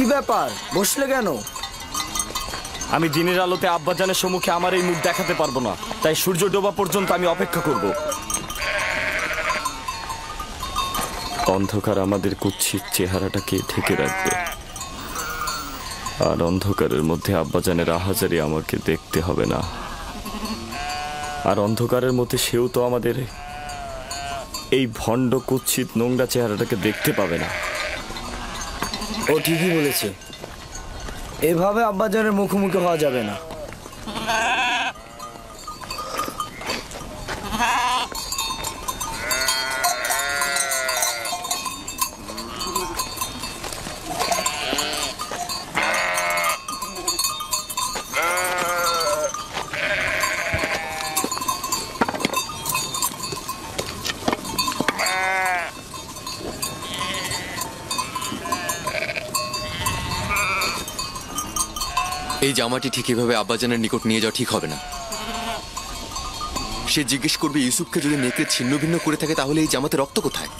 কি ব্যাপার, বসলে কেন? আমি দিনের আলোতে আব্বাজানের সম্মুখে আমার এই মুখ দেখাতে পারবো না, তাই সূর্য ডোবা পর্যন্ত আমি অপেক্ষা করব। অন্ধকার আমাদের কুৎসিত চেহারাটাকে ঢেকে রাখবে, আর অন্ধকারের মধ্যে আব্বাজানের আহাজারি আমাকে দেখতে হবে না। আর অন্ধকারের মধ্যে সেও তো আমাদের এই ভণ্ড কুৎসিত নোংরা চেহারাটাকে দেখতে পাবে না। ও ঠিকই বলেছে, এভাবে আব্বাজানের মুখোমুখি হওয়া যাবে না। এই জামাটি ঠিক এভাবে আব্বাজানের নিকট নিয়ে যাওয়া ঠিক হবে না। সে জিজ্ঞেস করবে ইউসুফকে যদি নেকড়ে ছিন্ন ভিন্ন করে থাকে তাহলে এই জামাতে রক্ত কোথায়?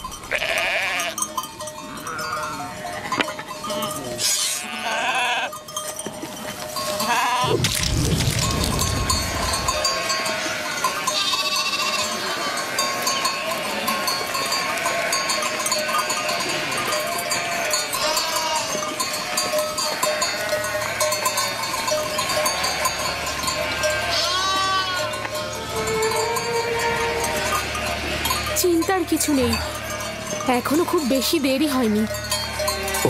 চিন্তার কিছু নেই, এখনো খুব বেশি দেরি হয়নি।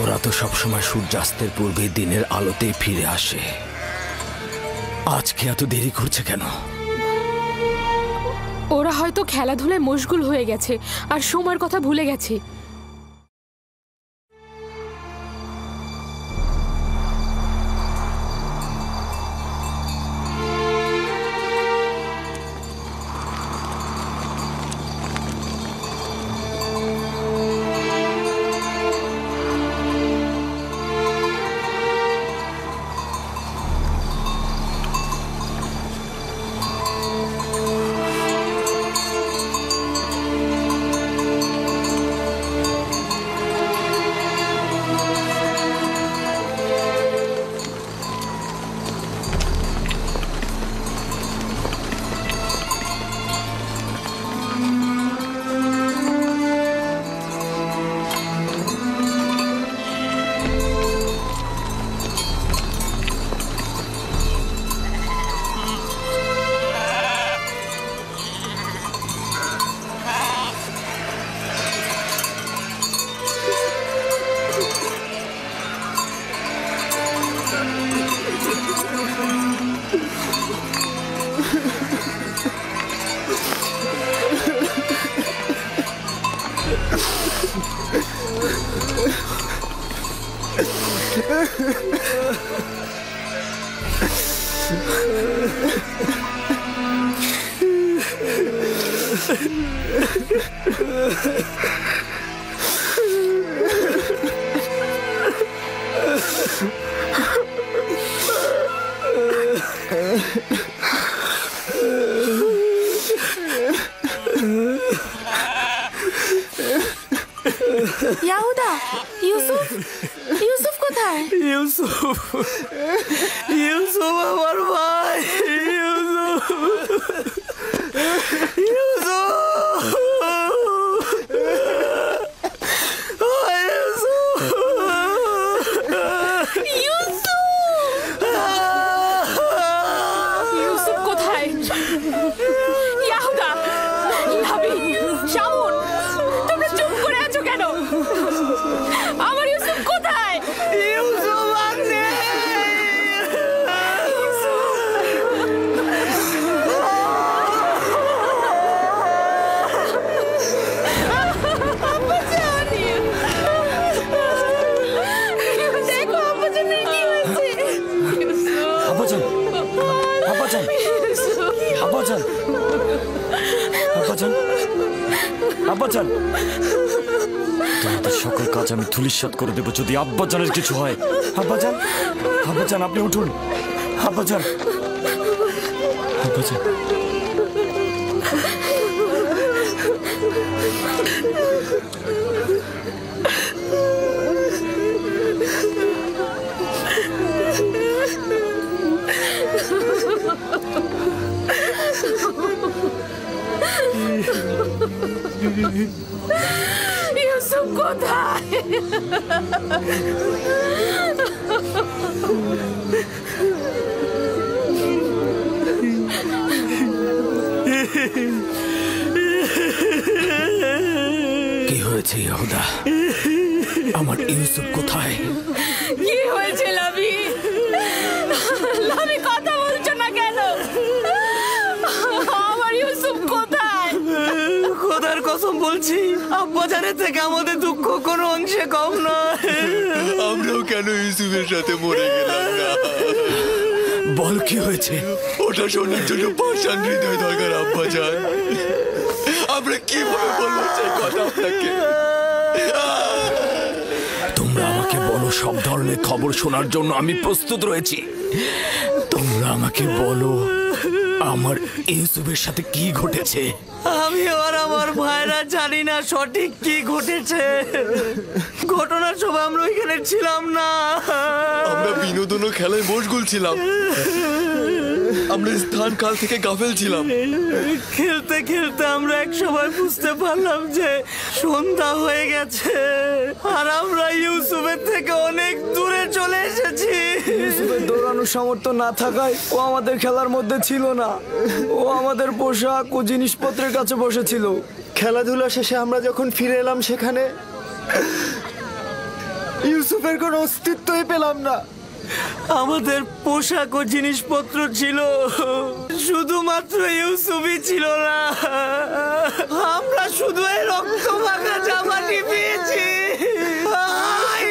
ওরা তো সবসময় সূর্যাস্তের পূর্বে দিনের আলোতেই ফিরে আসে, আজকে এত দেরি করছে কেন? ওরা হয়তো খেলাধুলায় মশগুল হয়ে গেছে আর সময়ের কথা ভুলে গেছে। ইয়াহুদা, ইউসুফ, ইউসুফ কোথায়? ইউসুফ, ইউসুফ আমার ভাই, ইউসুফ, ইউসুফ, ইউসুফ কোথায়? ইয়াহুদা, লাবি, শামুন, তোমরা চুপ করে আছো কেন? আমার ইউসুফ কোথায়? ইউসুফ আছে। দেখো আব্বাজানের কি হয়েছে। আব্বাজান, আব্বাজান, আব্বাজান, আব্বাজান, আব্বাজান, তোমাদের সকল কাজ আমি ধূলিসাৎ করে দেবো যদি আব্বাজানের কিছু হয়। আব্বাজান, আব্বাজান, আপনি উঠুন। আব্বাজান, আব্বাজান, ইউসুফ কোথায়? কি হয়েছে ইয়াহুদা? আমার ইউসুফ কোথায়? কি হয়েছে লাভি? লাভি কথা বলছো না কেন? আমার ইউসুফ কোথায়? খোদার কসম বলছি, আব্বাজানের থেকে আমাদের দুঃখ কোনো অংশে কম নয়। আমরাও কেন ইউসুফের সাথে মরে গেলাম না? বল কি হয়েছে? ওটা শোনার জন্য পাষাণ হৃদয় দরকার আব্বাজান। আমরা কিভাবে বলবো সেই কথা আপনাকে? তোমরা আমাকে বলো, সব ধরনের খবর শোনার জন্য আমি প্রস্তুত রয়েছি। তোমরা আমাকে বলো আমার ইউসুফের সাথে কি ঘটেছে। আমি আর আমার ভাইরা জানি না সঠিক কি ঘটেছে। ঘটনার সময় আমরা ওইখানে ছিলাম না। আমরা বিনোদন ও খেলায় মশগুল ছিলাম। আমরা স্থান কাল থেকে গাফেল ছিলাম। খেলতে খেলতে আমরা এক সময় বুঝতে পারলাম যে সন্ধ্যা হয়ে গেছে আর আমরা ইউসুফের থেকে অনেক দূরে চলে এসেছি। ইউসুফের দৌড়ানোর সামর্থ্য না থাকায় ও আমাদের খেলার মধ্যে ছিল না। ও আমাদের পোশাক ও জিনিসপত্রের কাছে বসেছিল। খেলাধুলা শেষে আমরা যখন ফিরে এলাম সেখানে ইউসুফের কোনো অস্তিত্বই পেলাম না। আমাদের পোশাক ও জিনিসপত্র ছিল, শুধুমাত্র ইউসুফই ছিল না। আমরা শুধু এই রক্ত মাখা জামাটি পেয়েছি।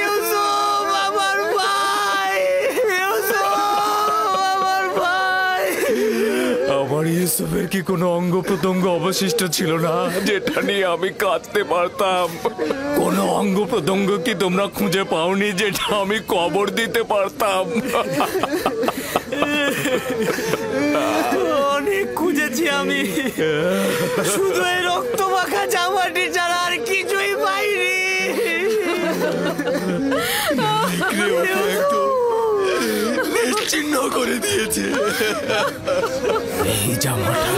ইউসুফ আমার ভাই, ইউসুফ আমার ভাই। আমার ইউসুফের কি কোনো অঙ্গ প্রত্যঙ্গ অবশিষ্ট ছিল না যেটা নিয়ে আমি কাঁদতে পারতাম? কোনো অঙ্গ প্রত্যঙ্গ কি তোমরা খুঁজে পাওনি যেটা আমি কবর দিতে পারতাম? অনেক খুঁজেছি আমি, শুধু এই রক্ত মাখা জামাটি ছাড়া আর কিছুই পাইনি। নিশ্চিহ্ন করে দিয়েছে। এই জামাটা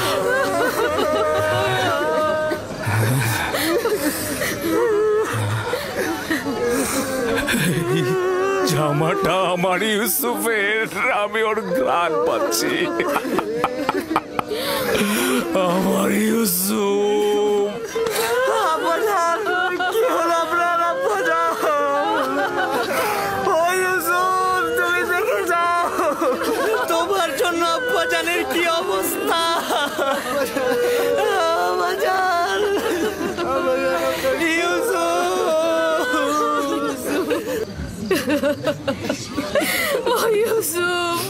জামাটা আমার ইউসুফের। আমি ওর ঘ্রাণ পাচ্ছি। আমার ইউসুফ। আব্বাজান, কি হলো আপনার? আব্বাজান, ও ইউসুফ, তুমি দেখে যাও তোমার জন্য আব্বাজানের কি অবস্থা। আব্বাজান, ও ইউসুফ,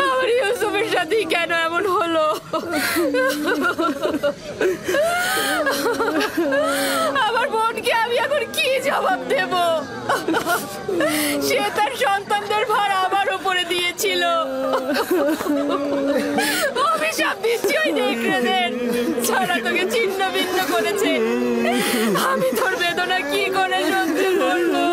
আমার ইউসুফের সাথে কেন এমন হলো? আমার বোনকে আমি এখন কি জবাব দেব? সে তার সন্তানদের ভার আমার উপরে দিয়েছিল। অভিশাপ দিচ্ছি ওই নেকড়েদের, ছাড়া তোকে ছিন্ন ভিন্ন করেছে। আমি তোর বেদনা কি করে সহ্য করবো?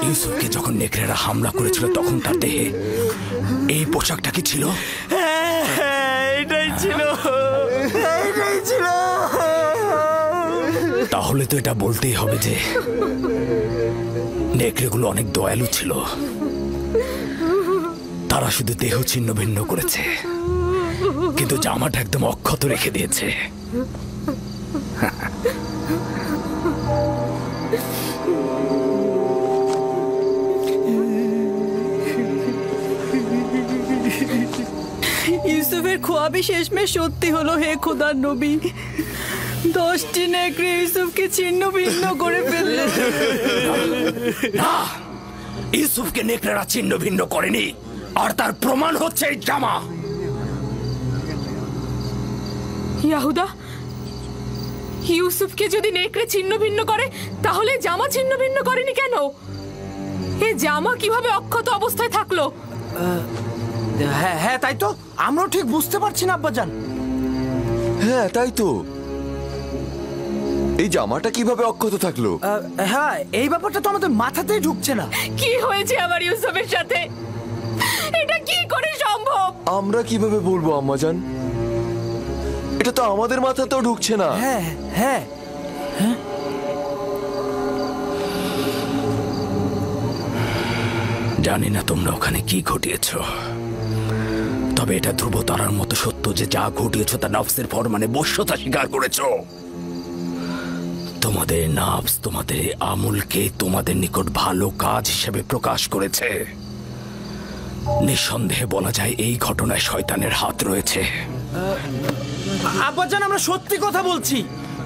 ইউসুফকে যখন নেকড়েরা হামলা করেছিল তখন তার দেহে এই পোশাকটা কি ছিল? এটাই ছিল, এটাই ছিল। তাহলে তো এটা বলতেই হবে যে নেকড়েগুলো অনেক দয়ালু ছিল। তারা শুধু দেহ ছিন্ন ভিন্ন করেছে, কিন্তু জামাটা একদম অক্ষত রেখে দিয়েছে। ইউসুফের খোয়াবি শেষমেশ সত্যি হলো। হে খোদার নবী, 10টি নেকড়ে ইউসুফকে ছিন্ন ভিন্ন করে ফেলল। না, ইউসুফকে নেকড়েরা ছিন্ন ভিন্ন করেনি, আর তার প্রমাণ হচ্ছে এই জামা। ইয়াহুদা, ইউসুফকে যদি নেকড়ে ছিন্ন ভিন্ন করে তাহলে জামা ছিন্ন ভিন্ন করেনি কেন? এ জামা কিভাবে অক্ষত অবস্থায় থাকলো? হ্যাঁ হ্যাঁ, তাই তো আমরাও ঠিক বুঝতে পারছি না আব্বাজান। হ্যাঁ তাই তো, এই জামাটা কিভাবে অক্ষত থাকলো? হ্যাঁ, এই ব্যাপারটা তো আমাদের মাথাতেই ঢুকছে না। কি হয়েছে আমার ইউসুফের সাথে? এটা কি করে সম্ভব? আমরা কিভাবে বলবো আম্মাজান, এটা তো আমাদের মাথাতেও ঢুকছে না। হ্যাঁ হ্যাঁ, জানি না তোমরা ওখানে কি ঘটিয়েছ, তবে এটা ধ্রুবতারার মতো সত্য যে যা ঘটিয়েছ তা নফসের ফরমানে বশ্যতা স্বীকার করেছ। তোমাদের নফস তোমাদের আমলকে তোমাদের নিকট ভালো কাজ হিসেবে প্রকাশ করেছে। নিঃসন্দেহে বলা যায় এই ঘটনায় শয়তানের হাত রয়েছে। আব্বাজান আমরা সত্যি কথা বলছি,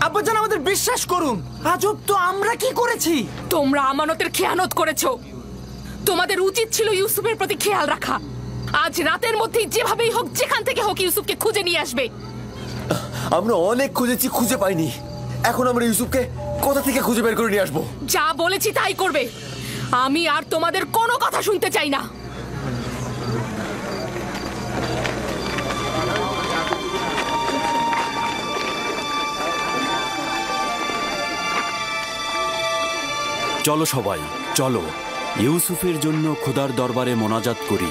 আব্বাজান আমাদের বিশ্বাস করুন। আজব তো, আমরা কি করেছি? তোমরা আমানতের খেয়ানত করেছো। তোমাদের উচিত ছিল ইউসুফের প্রতি খেয়াল রাখা। আজ রাতের মধ্যেই যেভাবেই হোক, যেখান থেকে হোক, ইউসুফকে খুঁজে নিয়ে আসবে। আমরা অনেক খুঁজেছি, খুঁজে পাইনি। এখন আমরা ইউসুফকে কোথা থেকে খুঁজে বের করে নিয়ে আসবো? যা বলেছি তাই করবে। আমি আর তোমাদের কোনো কথা শুনতে চাই না। চলো সবাই, চলো ইউসুফের জন্য খোদার দরবারে মোনাজাত করি।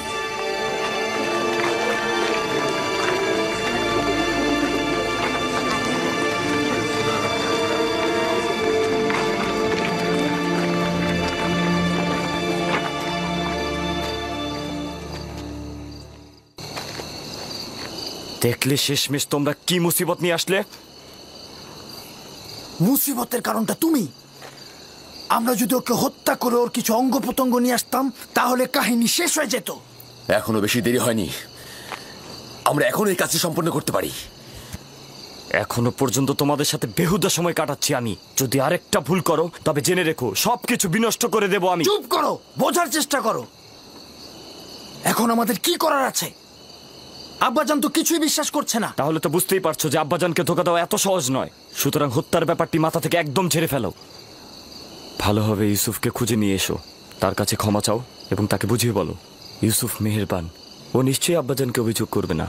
দেখলে শেষমেশ তোমরা কি মুসিবত নিয়ে আসলে? মুসিবতের কারণটা তুমি। আমরা যদি ওকে হত্যা করে ওর কিছু অঙ্গ প্রত্যঙ্গ নিয়ে আসতাম তাহলে কাহিনী শেষ হয়ে যেত। এখনো বেশি দেরি হয়নি, আমরা এখন এই কাজটি সম্পন্ন করতে পারি। এখনো পর্যন্ত তোমাদের সাথে বেহুদা সময় কাটাচ্ছি আমি। যদি আরেকটা ভুল করো তবে জেনে রেখো সবকিছু বিনষ্ট করে দেব আমি। চুপ করো, বোঝার চেষ্টা করো। এখন আমাদের কি করার আছে? আব্বাজান তো কিছুই বিশ্বাস করছে না। তাহলে তো বুঝতেই পারছো যে আব্বাজানকে ধোকা দেওয়া এত সহজ নয়। সুতরাং হত্যার ব্যাপারটি মাথা থেকে একদম ঝেড়ে ফেলো। ভালোভাবে ইউসুফকে খুঁজে নিয়ে এসো, তার কাছে ক্ষমা চাও এবং তাকে বুঝিয়ে বলো ইউসুফ মেহেরবান, ও নিশ্চয়ই আব্বাজানকে অভিযোগ করবে না।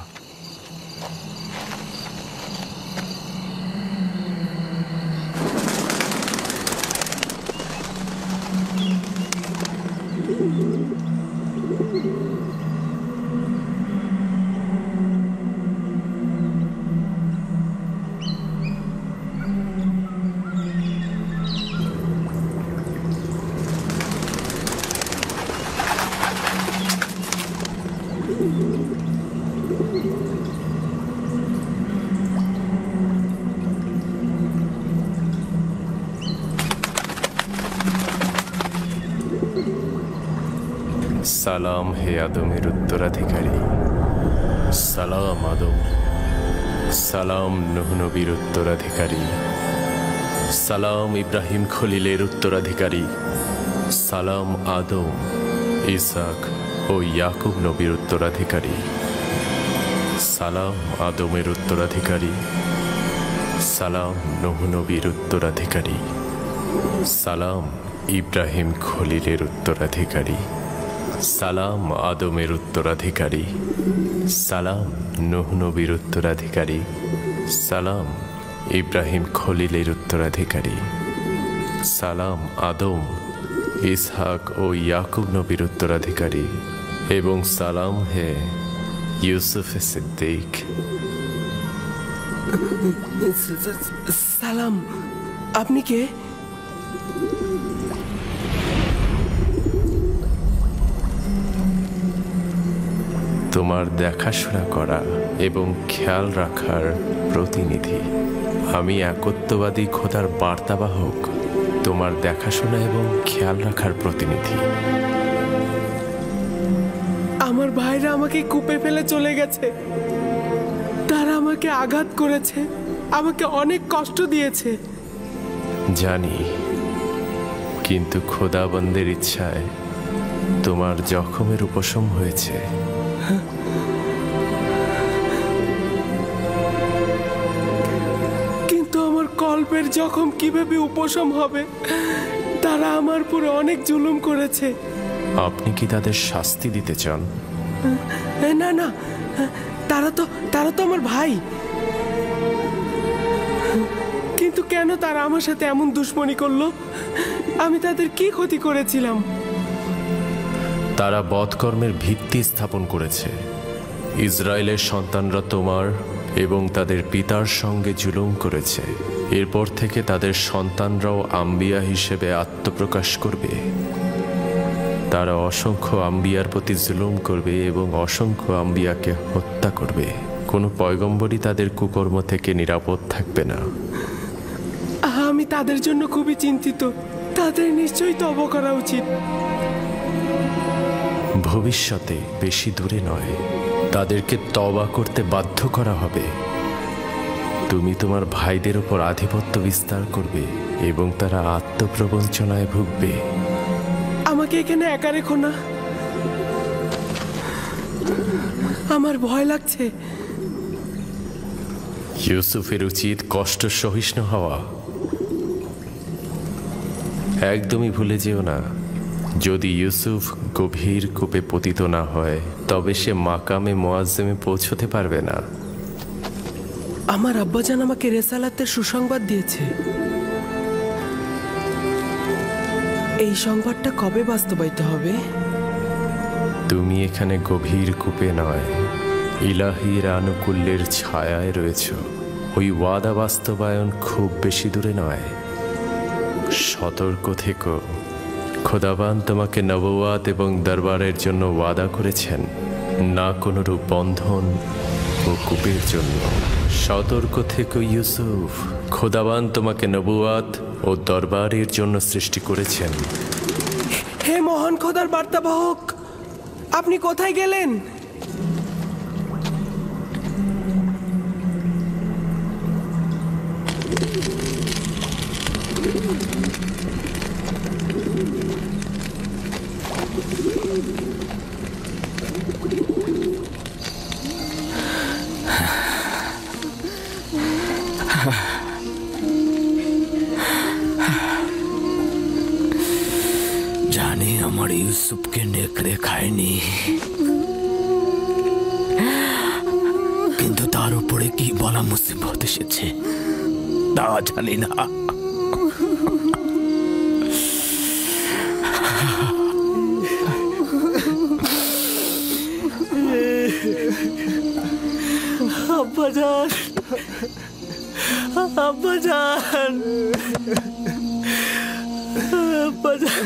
সালাম হে আদমের উত্তরাধিকারী, সালাম আদম। সালাম নূহ নবীর উত্তরাধিকারী, সালাম ইব্রাহিম খলিলের উত্তরাধিকারী, সালাম আদম, ইসাক ও ইয়াকুব নবীর উত্তরাধিকারী, সালাম আদমের উত্তরাধিকারী, সালাম নূহ নবীর উত্তরাধিকারী, সালাম ইব্রাহিম খলিলের উত্তরাধিকারী, সালাম আদমের উত্তরাধিকারী, সালাম নূহ নবীর উত্তরাধিকারী, সালাম ইব্রাহিম খলিলের উত্তরাধিকারী, সালাম আদম, ইসহাক ও ইয়াকুব নবীর উত্তরাধিকারী, এবং সালাম হে ইউসুফ সিদ্দিক। সালাম, আপনি কে? তোমার দেখাশোনা করা এবং খেয়াল রাখার প্রতিনিধি। আমি একত্ববাদী খোদার বার্তাবাহক, তোমার দেখাশোনা এবং খেয়াল রাখার প্রতিনিধি। আমার ভাইরা আমাকে কূপে ফেলে চলে গেছে। তারা আমাকে আঘাত করেছে, আমাকে অনেক কষ্ট দিয়েছে। জানি, কিন্তু খোদাবন্দের ইচ্ছায় তোমার জখমের উপশম হয়েছে। কিন্তু আমার কল অল্পের জখম কিভাবে উপশম হবে? তারা আমার পুরো অনেক জুলুম করেছে। আপনি কি তাদের শাস্তি দিতে চান? না না, তারা তো আমার ভাই। কিন্তু কেন তারা আমার সাথে এমন দুশ্মনী করলো? আমি তাদের কি ক্ষতি করেছিলাম? তারা বদকর্মের ভিত্তি স্থাপন করেছে। ইসরায়েলের সন্তানরা তোমার এবং তাদের পিতার সঙ্গে জুলুম করেছে। এরপর থেকে তাদের সন্তানরাও আম্বিয়া হিসেবে আত্মপ্রকাশ করবে। তারা অসংখ্য আম্বিয়ার প্রতি জুলুম করবে এবং অসংখ্য আম্বিয়াকে হত্যা করবে। কোনো পয়গম্বরই তাদের কুকর্ম থেকে নিরাপদ থাকবে না। আমি তাদের জন্য খুবই চিন্তিত। তাদের নিশ্চয়ই তওবা করা উচিত। ভবিষ্যতে বেশি দূরে নয়, তাদেরকে তওবা করতে বাধ্য করা হবে। তুমি তোমার ভাইদের উপর আধিপত্য বিস্তার করবে এবং তারা আত্মপ্রবঞ্চনায় ভুগবে। আমাকে এখানে একা রেখো না, আমার ভয় লাগছে। ইউসুফের উচিত কষ্ট সহিষ্ণু হওয়া। একদমই ভুলে যেও না, যদি ইউসুফ গভীর কূপে পতিত না হয় তবে সে মাকামে মুআজ্জমে পৌঁছতে পারবে না। আমার আব্বাজান আমাকে রেসালাতের সুসংবাদ দিয়েছে। এই সংবাদটা কবে বাস্তবায়িত হবে? তুমি এখানে গভীর কূপে নয়, ইলাহির আনুকূল্যের ছায়ায় রয়েছ। ওই ওয়াদা বাস্তবায়ন খুব বেশি দূরে নয়। সতর্ক থেকো, খোদাবান তোমাকে নবুয়াত এবং দরবারের জন্য ওয়াদা করেছেন, না কোনরূপ বন্ধন ও কূপের জন্য। সতর্ক থেকো ইউসুফ, খোদাবান তোমাকে নবুয়াত ও দরবারের জন্য সৃষ্টি করেছেন। হে মহান খোদার বার্তাবাহক, আপনি কোথায় গেলেন? জানি আমার ইউসুফকে নেকড়ে খায়নি, কিন্তু তার উপরে কি বলা মুসিবত এসেছে তা জানি না। আব্বাজান, আব্বাজান, আব্বাজান।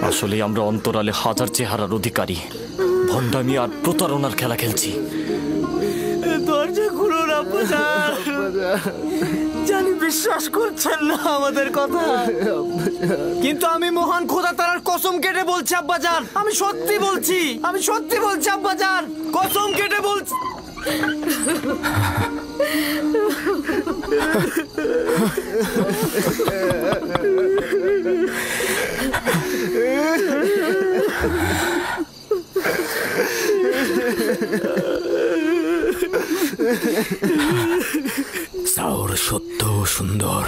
আসলে আমরা অন্তরালে হাজার চেহারার অধিকারী, ভণ্ডামি আর প্রতারণার খেলা খেলছি। দরজা খুলুন আব্বাজান। জানি বিশ্বাস করছেন না আমাদের কথা, কিন্তু আমি মহান খোদা তাআলার কসম কেটে বলছি আব্বাজান, আমি সত্যি বলছি, আমি সত্যি বলছি আব্বাজান, কসম কেটে বলছি। সাওর সত্য ও সুন্দর,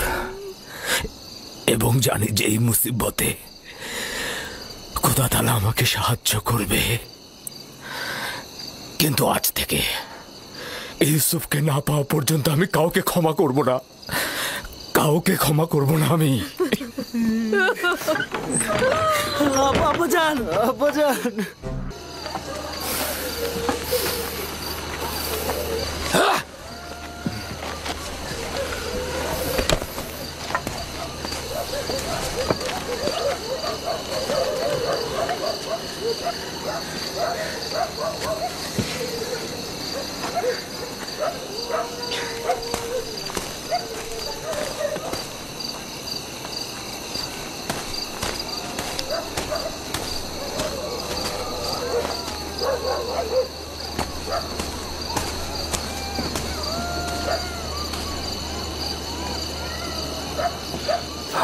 এবং জানি যে এই মুসিবতে খোদা তাআলা আমাকে সাহায্য করবে। কিন্তু আজ থেকে ইউসুফকে না পাওয়া পর্যন্ত আমি কাউকে ক্ষমা করব না, কাউকে ক্ষমা করব না আমি। আব্বাজান, আব্বাজান।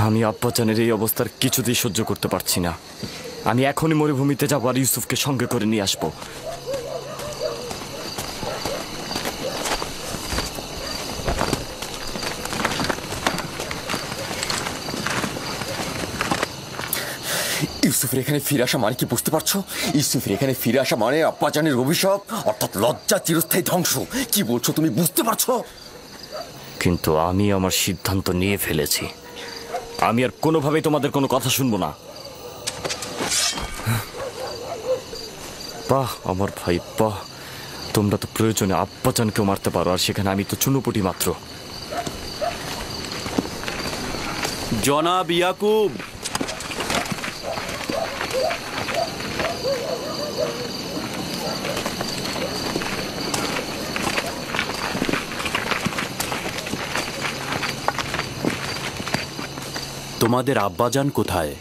আমি আব্বাজানের এই অবস্থার কিছুতেই সহ্য করতে পারছি না। আমি এখনই মরুভূমিতে যাব আর ইউসুফকে সঙ্গে করে নিয়ে আসবো। ইউসুফের এখানে ফিরে আসা মানে কি বুঝতে পারছো? ইউসুফের এখানে ফিরে আসা মানে আব্বাজানের অভিশাপ, অর্থাৎ লজ্জা, চিরস্থায়ী ধ্বংস। কি বলছো তুমি, বুঝতে পারছো? কিন্তু আমি আমার সিদ্ধান্ত নিয়ে ফেলেছি। আমি আর কোনোভাবেই তোমাদের কোনো কথা শুনবো না। বাহ আমার ভাই বাহ, তোমরা তো প্রয়োজনে আব্বাজানকেও মারতে পারো, আর সেখানে আমি তো চুনোপুটি মাত্র। জনাব ইয়াকুব, তোমাদের আব্বাজান কোথায়?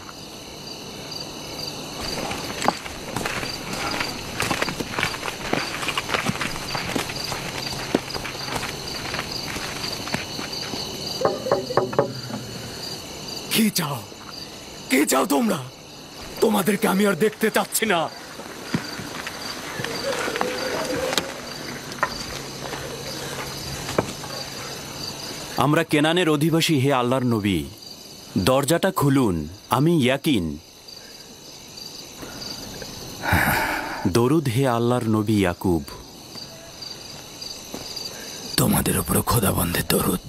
কি চাও? কি চাও তোমরা? তোমাদেরকে আমি আর দেখতে চাচ্ছি না। আমরা কেনানের অধিবাসী, হে আল্লাহর নবী, দরজাটা খুলুন। আমি ইয়াকিন। দরুদ হে আল্লাহর নবী ইয়াকুব। তোমাদের উপরে খোদাবন্দের দরুদ।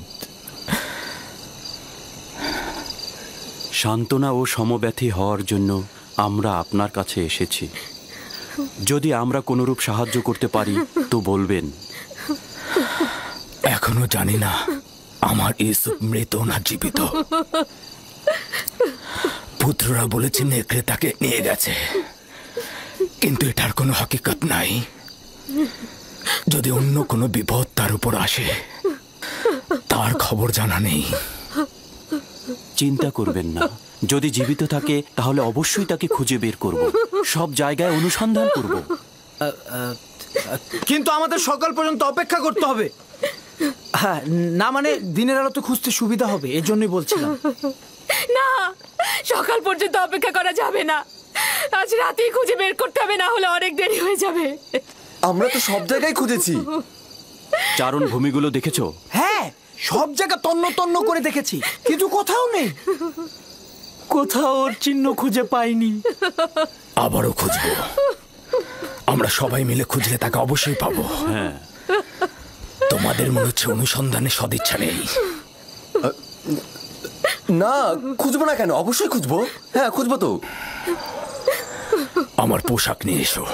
সান্ত্বনা ও সমব্যথী হওয়ার জন্য আমরা আপনার কাছে এসেছি। যদি আমরা কোনরূপ সাহায্য করতে পারি তো বলবেন। এখনো জানি না আমার ইউসুফ মৃত না জীবিত। পুত্ররা বলেছে নেকড়ে তাকে নিয়ে গেছে, কিন্তু এটার কোনো হাকিকত নাই। যদি অন্য কোনো বিপদ তার উপর আসে, তার খবর জানা নেই। চিন্তা করবেন না, যদি জীবিত থাকে তাহলে অবশ্যই তাকে খুঁজে বের করব, সব জায়গায় অনুসন্ধান করব। কিন্তু আমাদের সকাল পর্যন্ত অপেক্ষা করতে হবে। হ্যাঁ, না মানে দিনের আলো তো খুঁজতে সুবিধা হবে, এই জন্যই বলছিলাম। না, সকাল পর্যন্ত অপেক্ষা করা যাবে না। আজ রাতেই খুঁজে বের করতে হবে, না হলে অনেক দেরি হয়ে যাবে। আমরা তো সব জায়গায় খুঁজেছি। চারণ ভূমিগুলো দেখেছো? হ্যাঁ, সব জায়গা তন্ন তন্ন করে দেখেছি, কিন্তু কোথাও নেই। কোথাও ওর চিহ্ন খুঁজে পাইনি। আবারও খুঁজবো। আমরা সবাই মিলে খুঁজলে তাকে অবশ্যই পাবো। হ্যাঁ। তোমাদের মনে হচ্ছে অনুসন্ধানে সদিচ্ছা নেই। না, খুঁজবো না কেন? অবশ্যই খুঁজবো। হ্যাঁ, খুঁজবো তো। আমার পোশাক নিয়ে এসো।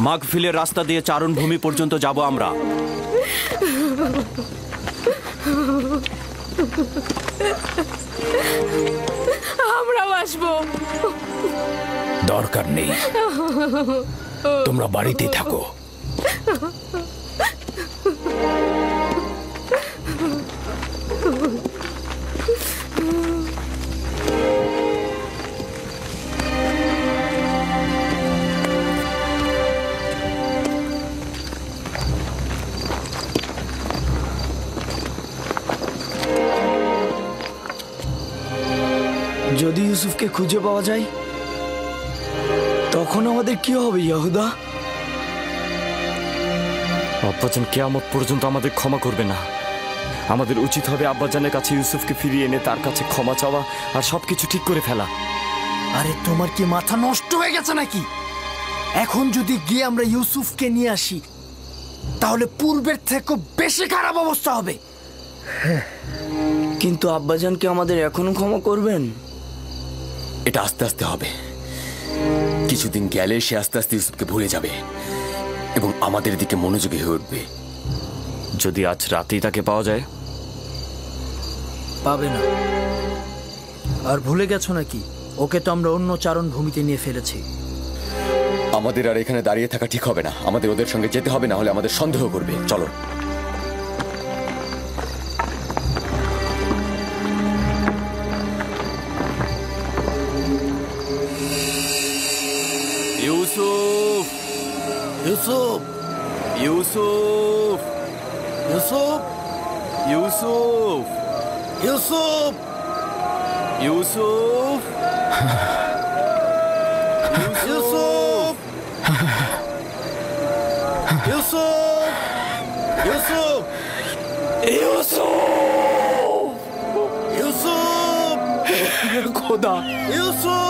মাগফিলের রাস্তা দিয়ে চারণ ভূমি পর্যন্ত যাব আমরা। আমরাও আসবো। দরকার নেই, তোমরা বাড়িতেই থাকো। যদি ইউসুফকে খুঁজে পাওয়া যায়, তখন আমাদের কি হবে ইয়াহুদা? আব্বাজান কিয়ামত পর্যন্ত আমাদের ক্ষমা করবে না। আমাদের উচিত হবে আব্বাজানের কাছে ইউসুফকে ফিরিয়ে এনে তার কাছে ক্ষমা চাওয়া আর সবকিছু ঠিক করে ফেলা। আরে তোমার কি মাথা নষ্ট হয়ে গেছে নাকি? এখন যদি গিয়ে আমরা ইউসুফকে নিয়ে আসি, তাহলে পূর্বের থেকে বেশি খারাপ অবস্থা হবে। কিন্তু আব্বাজান কি আমাদের এখনো ক্ষমা করবেন? এটা আস্তে আস্তে হবে। কিছুদিন গেলে সে আস্তে আস্তে ইউসুফকে ভুলে যাবে এবং আমাদের দিকে মনোযোগী হয়ে উঠবে। যদি আজ রাতেই তাকে পাওয়া যায়? পাবে না। আর ভুলে গেছো নাকি, ওকে তো আমরা অন্য চারণ ভূমিতে নিয়ে ফেলেছি। আমাদের আর এখানে দাঁড়িয়ে থাকা ঠিক হবে না। আমাদের ওদের সঙ্গে যেতে হবে, না হলে আমাদের সন্দেহ করবে। চলো। ইউসুফ, ইউসুফ, ইউসুফ, ইউসুফ, ইউসুফ, ইউসুফ, ইউসুফ, ইউসুফ, ইউসুফ, ইউসুফ, ইউসুফ, ইউসুফ, খোদা, ইউসুফ।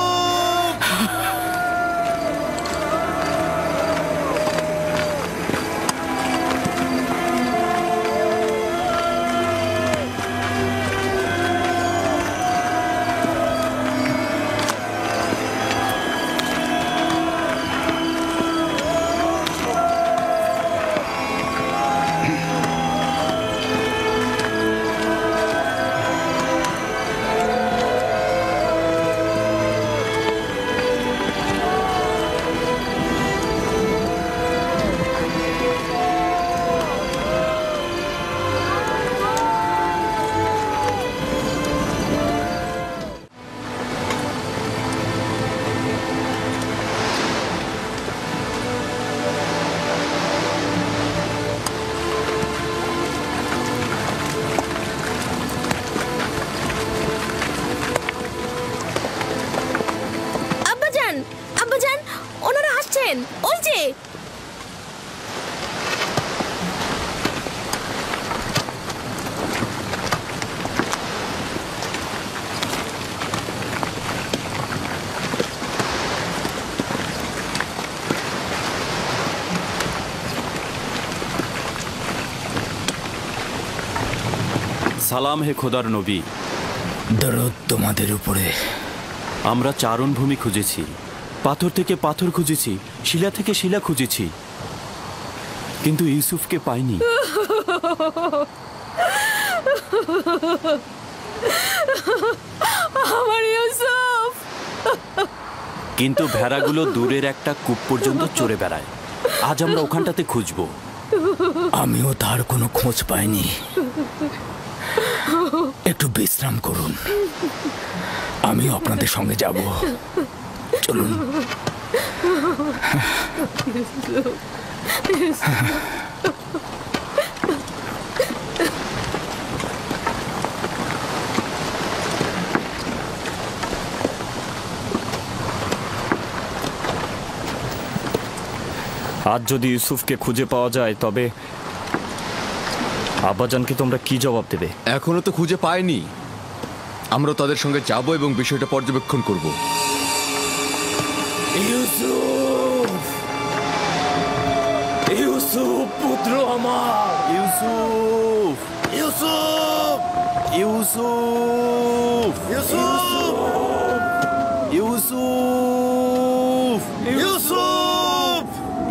আব্বাজান, ওনারা আসছেন, ওই যে। সালাম হে খোদার নবী। দরুদ তোমাদের উপরে। আমরা চারণভূমি খুঁজেছি, পাথর থেকে পাথর খুঁজেছি, শিলা থেকে শিলা খুঁজেছি, কিন্তু ইউসুফকে পাইনি। আমার ইউসুফ। কিন্তু ভেড়াগুলো দূরের একটা কূপ পর্যন্ত চড়ে বেড়ায়। আজ আমরা ওখানটাতে খুঁজবো। আমিও তার কোনো খোঁজ পাইনি। একটু বিশ্রাম করুন, আমিও আপনাদের সঙ্গে যাব। চলুন। আজ যদি ইউসুফকে খুঁজে পাওয়া যায় তবে আব্বাজানকে তোমরা কি জবাব দেবে? এখনো তো খুঁজে পাইনি। আমরা তাদের সঙ্গে যাব এবং বিষয়টা পর্যবেক্ষণ করব। ইউসুফ, ইউসুফ পুত্র আমার। ইউসুফ, ইউসুফ, ইউসুফ, ইউসুফ, ইউসুফ,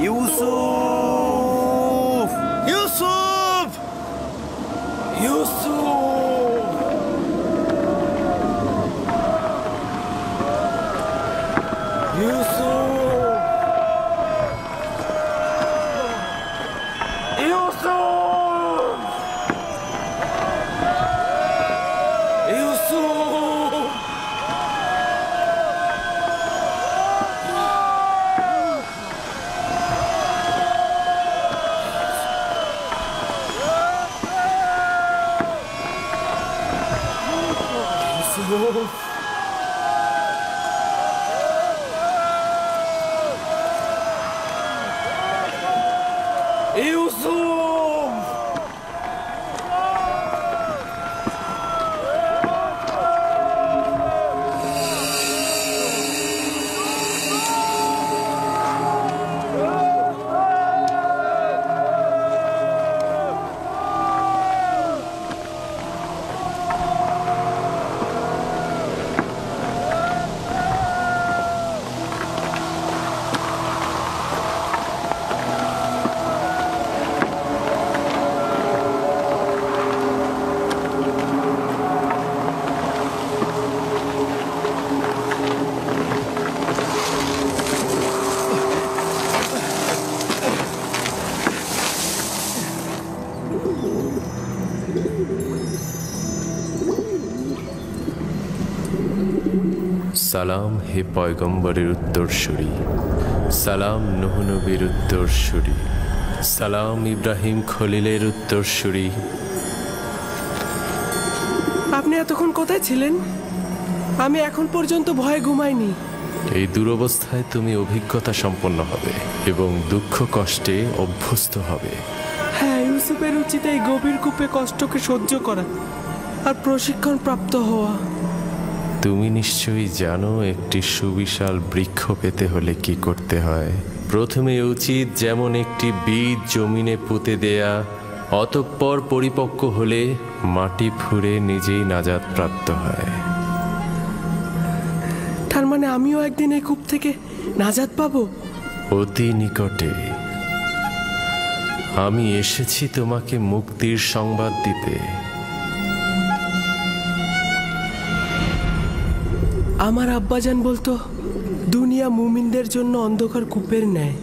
ইউসুফ, ইউসুফ, ইউসুফ, ইউসুফ। সালাম হে পয়গম্বরের উত্তরসূরি, সালাম নূহ নবীর উত্তরসূরি, সালাম ইব্রাহিম খলিলের উত্তরসূরি, এতক্ষণ কোথায় ছিলেন? আমি এখন পর্যন্ত ভয়ে ঘুমাইনি। এই দুরবস্থায় তুমি অভিজ্ঞতা সম্পন্ন হবে এবং দুঃখ কষ্টে অভ্যস্ত হবে। হ্যাঁ, ইউসুফের উচিত এই গভীর কূপে কষ্টকে সহ্য করা আর প্রশিক্ষণ প্রাপ্ত হওয়া। তুমি নিশ্চয়ই জানো একটি সুবিশাল বৃক্ষ পেতে হলে কি করতে হয়। প্রথমে উচিত যেমন একটি বীজ জমিনে পুঁতে দেয়া, অতঃপর পরিপক্ক হলে মাটি ফুঁড়ে নিজেই নাজাত প্রাপ্ত হয়। তার মানে আমিও একদিন এই কূপ থেকে নাজাত পাবো? অতি নিকটে। আমি এসেছি তোমাকে মুক্তির সংবাদ দিতে। আমার আব্বাজান বলতো দুনিয়া মুমিনদের জন্য অন্ধকার কূপের ন্যায়।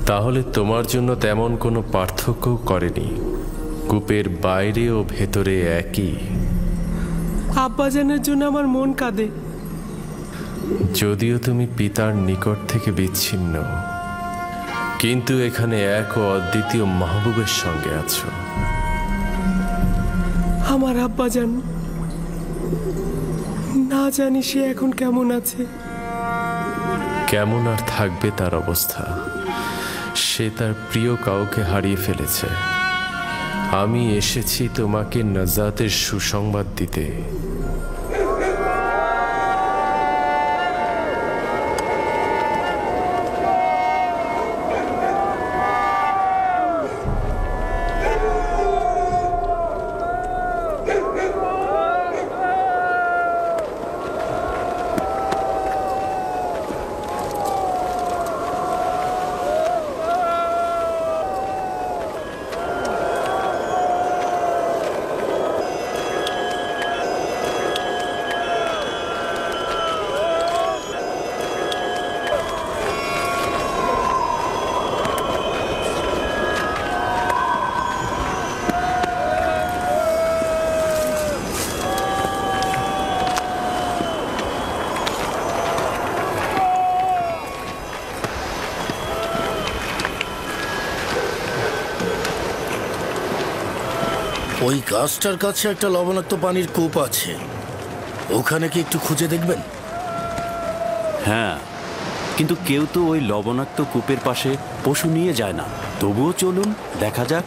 তাহলে তোমার জন্য তেমন কোনো পার্থক্য করেনি। কূপের বাইরে ও ভেতরে একই। আব্বাজানের জন্য আমার মন কাঁদে। যদিও তুমি পিতার নিকট থেকে বিচ্ছিন্ন, কিন্তু এখানে এক ও অদ্বিতীয় মাহবুবের সঙ্গে আছো। আমার আব্বাজান, না জানি সে এখন কেমন আছে। কেমন আর থাকবে তার অবস্থা? সে তার প্রিয় কাউকে হারিয়ে ফেলেছে। আমি এসেছি তোমাকে নাজাতের সুসংবাদ দিতে। ওই গাছটার কাছে একটা লবণাক্ত পানির কূপ আছে, ওখানে কি একটু খুঁজে দেখবেন? হ্যাঁ, কিন্তু কেউ তো ওই লবণাক্ত কূপের পাশে পশু নিয়ে যায় না। তবুও চলুন, দেখা যাক।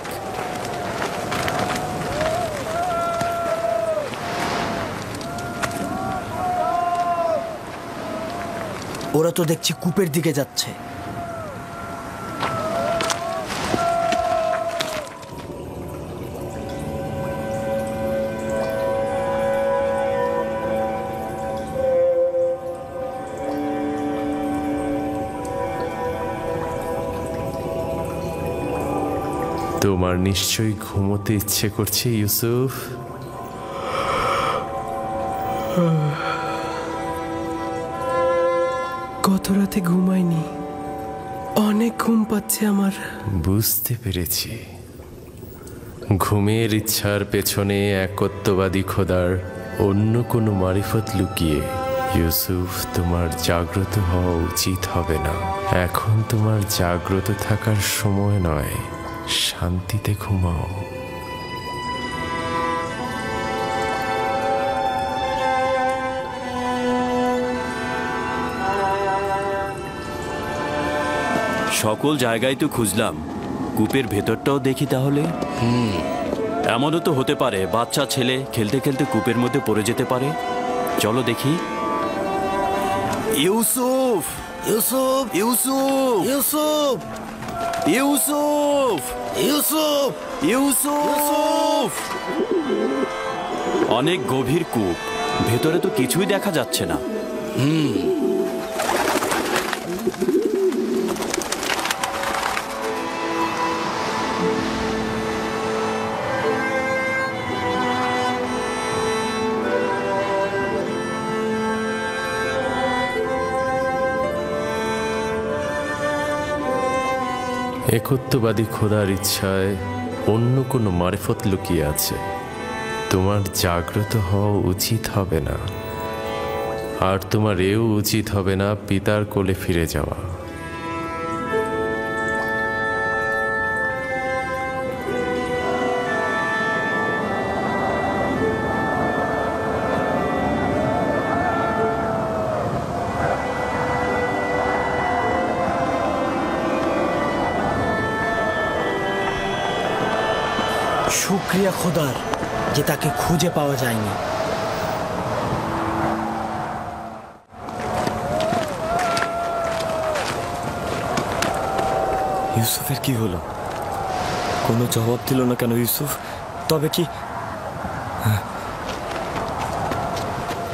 ওরা তো দেখছি কূপের দিকে যাচ্ছে। তোমার নিশ্চয়ই ঘুমোতে ইচ্ছে করছে ইউসুফ। গত রাতে ঘুমাইনি, অনেক ঘুম পাচ্ছে আমার। বুঝতে পেরেছি। ঘুমের ইচ্ছার পেছনে একত্ববাদী খোদার অন্য কোনো মারিফত লুকিয়ে। ইউসুফ, তোমার জাগ্রত হওয়া উচিত হবে না। এখন তোমার জাগ্রত থাকার সময় নয়। শান্তিতে ঘুমাও। সকল জায়গায় তো খুঁজলাম, কূপের ভেতরটাও দেখি তাহলে। এমনও তো হতে পারে বাচ্চা ছেলে খেলতে খেলতে কূপের মধ্যে পড়ে যেতে পারে। চলো দেখি। ইউসুফ, ইউসুফ, ইউসুফ, ইউসুফ, ইউসুফ, ইউসুফ, ইউসুফ! অনেক গভীর কূপ, ভেতরে তো কিছুই দেখা যাচ্ছে না। একত্ববাদী খোদার ইচ্ছায় অন্য কোনো মারিফত লুকিয়ে আছে। তোমার জাগ্রত হওয়া উচিত হবে না, আর তোমার এও উচিত হবে না পিতার কোলে ফিরে যাওয়া। শুক্রিয়া খোদার যে তাকে খুঁজে পাওয়া যায়নি। ইউসুফের কি হলো? কোনো জবাব দিল না কেন ইউসুফ? তবে কি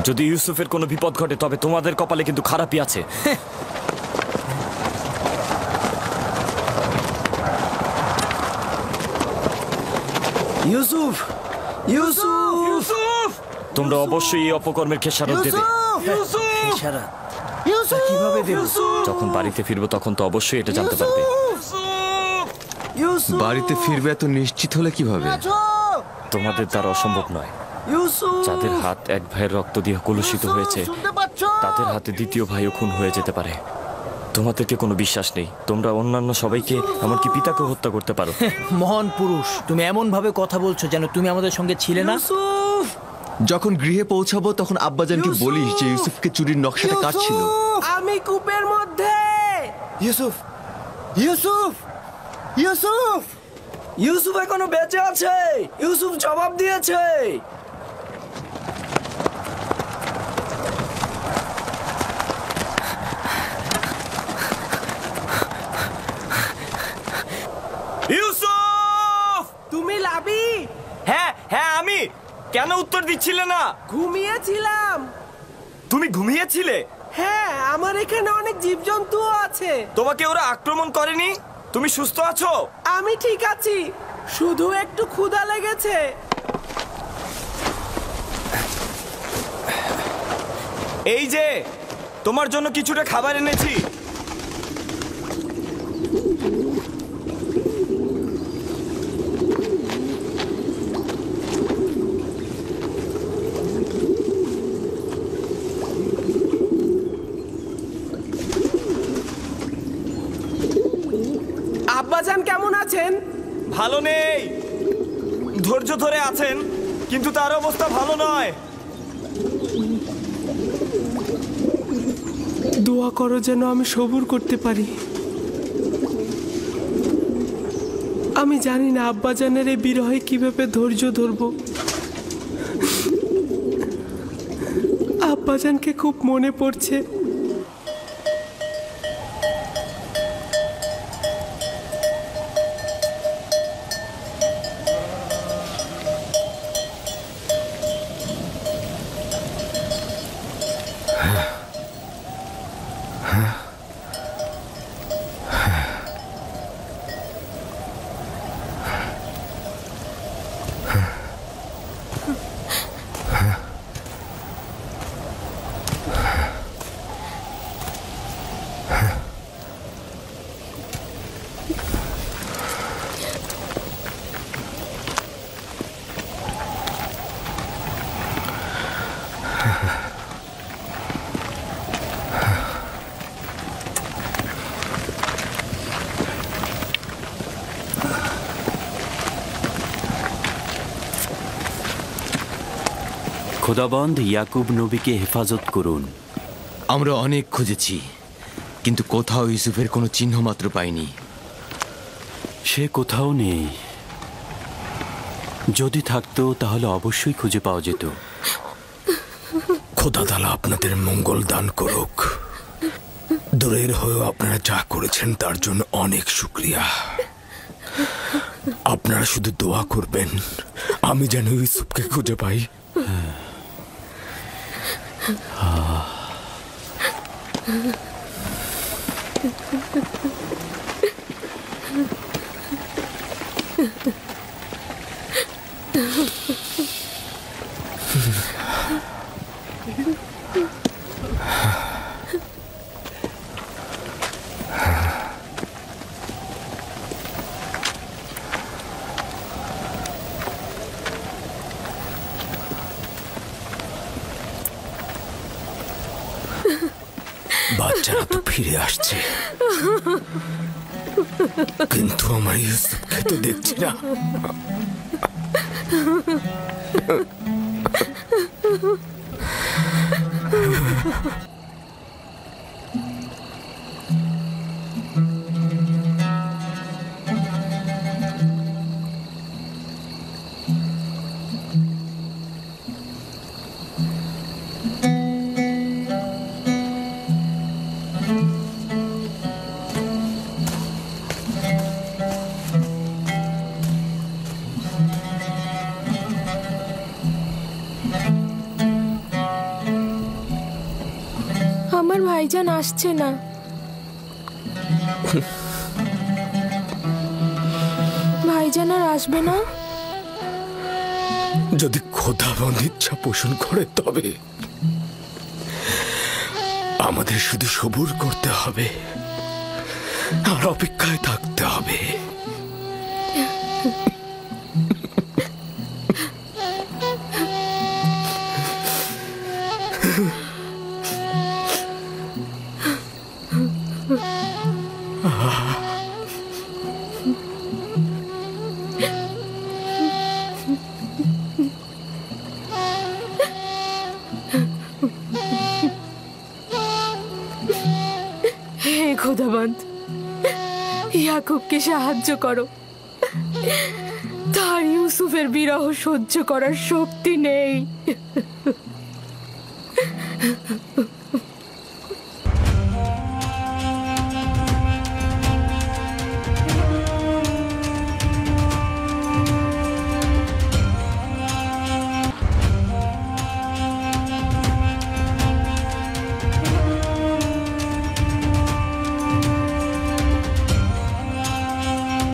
যদি ইউসুফের কোনো বিপদ ঘটে তবে তোমাদের কপালে কিন্তু খারাপই আছে। ইউসুফ, ইউসুফ, ইউসুফ! তোমরা অবশ্যই এই অপকর্মের খেসারত দেবে। খেসারত কিভাবে দেব? যখন বাড়িতে ফিরবো তখন তো অবশ্যই এটা জানতে পারবে। বাড়িতে ফিরবে এত নিশ্চিত হলে কিভাবে? তোমাদের দ্বারা অসম্ভব নয়। যাদের হাত এক ভাইয়ের রক্ত দিয়ে কলুষিত হয়েছে তাদের হাতে দ্বিতীয় ভাইও খুন হয়ে যেতে পারে। তোমাদেরকে কোনো বিশ্বাস নেই। তোমরা অন্যান্য সবাইকে এমনকি পিতাকে হত্যা করতে পারো। মহান পুরুষ, তুমি এমন ভাবে কথা বলছো যেন তুমি আমাদের সঙ্গে ছিলে না। যখন গৃহে পৌঁছাবো তখন আব্বাজানকে বলিস যে ইউসুফকে চুরির নকশাটা কার ছিল। আমি কূপের মধ্যে। ইউসুফ, ইউসুফ, ইউসুফ! ইউসুফ এখনো বেঁচে আছে। ইউসুফ জবাব দিয়েছে। ইউসুফ! তুমি লাবি? হ্যাঁ হ্যাঁ আমি। কেন উত্তর দিচ্ছিলে না? ঘুমিয়েছিলাম। তুমি ঘুমিয়েছিলে? হ্যাঁ, আমার এখানে অনেক জীবজন্তু আছে। তোমাকে ওরা আক্রমণ করেনি? তুমি সুস্থ আছো? আমি ঠিক আছি, শুধু একটু ক্ষুধা লেগেছে। এই যে তোমার জন্য কিছুটা খাবার এনেছি। আব্বাজান কেমন আছেন? ভালো নেই। ধৈর্য ধরে আছেন কিন্তু তার অবস্থা ভালো নয়। দোয়া করো যেন আমি সবুর করতে পারি। আমি জানি না আব্বাজানের এই বিরহে কিভাবে ধৈর্য ধরব। আব্বাজানকে খুব মনে পড়ছে। খোদাবন্দ ইয়াকুব নবীকে হেফাজত করুন। আমরা অনেক খুঁজেছি কিন্তু কোথাও ইউসুফের কোনো চিহ্ন মাত্র পাইনি। সে কোথাও নেই। যদি থাকতো তাহলে অবশ্যই খুঁজে পাওয়া যেত। খোদা তাআলা আপনাদের মঙ্গল দান করুক। দূরের হয়েও আপনারা যা করেছেন তার জন্য অনেক শুকরিয়া। আপনারা শুধু দোয়া করবেন আমি যেন ইউসুফকে খুঁজে পাই। বাচ্চারা তো ফিরে আসছে কিন্তু আমার ইউসুফকে তো দেখছি না। আমার ভাইজান আসছে না। ভাইজান আর আসবে না? যদি খোদাবন্দ ইচ্ছা পোষণ করে তবে আমাদের শুধু সবুর করতে হবে আর অপেক্ষায় থাকতে হবে। হে খোদাবন্দ, ইয়াকুবকে সাহায্য করো। তার ইউসুফের বিরহ সহ্য করার শক্তি নেই।